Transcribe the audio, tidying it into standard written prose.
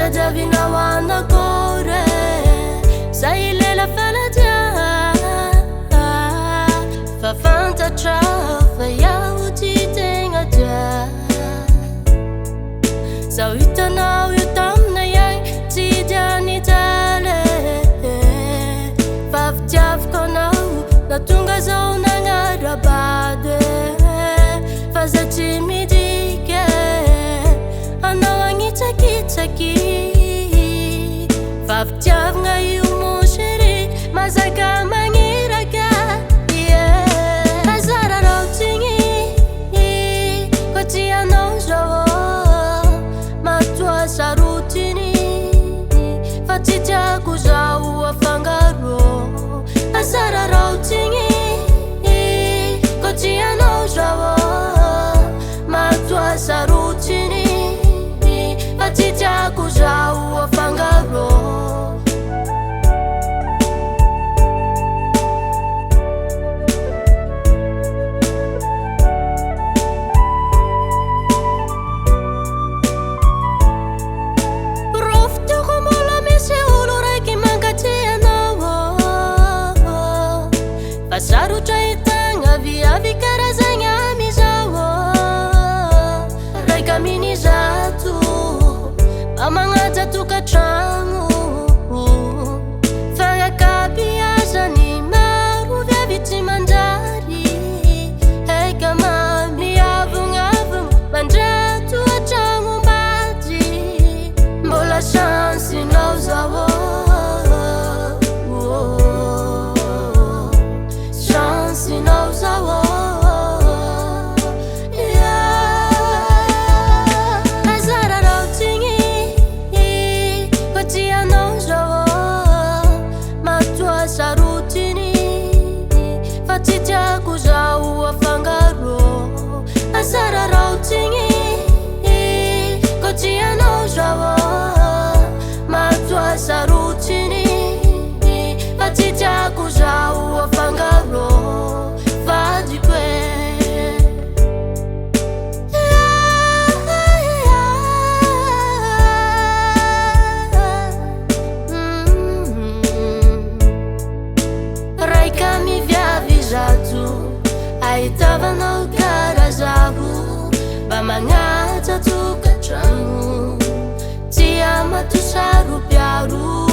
Jajavina kore Sailela falaja Fafanta trafa Yauti tenga ja Sao itanau yutam na yang Tidani tale Fafjaf konau Natunga zau nangarabade Faza timidike Anawangi taki Fafjaf ngayu mushiri Mazaka mangiraka Azara rautingi Koti anonjo Matua sarutini Fatija kujau afangaro Azara rautingi Koti anonjo Matua sarutini Fatija kujau afangaro Pasaru caitanga via vikarazanya mizawo Rai kamini zatu Amangata tukatrangu Fanga kapiasa ni maru vya viti mandari Hei kama miavung Mandratu achangu mbati Mbola shansi nauzawo Sarutini Fatija kujau afangaro Azara rautingi Kotia no jawa Matua sarutini Fatija kujau afangaro Vadikwe Aitava no garazabu Bamangata tukatrangu Tiama tu saru piaru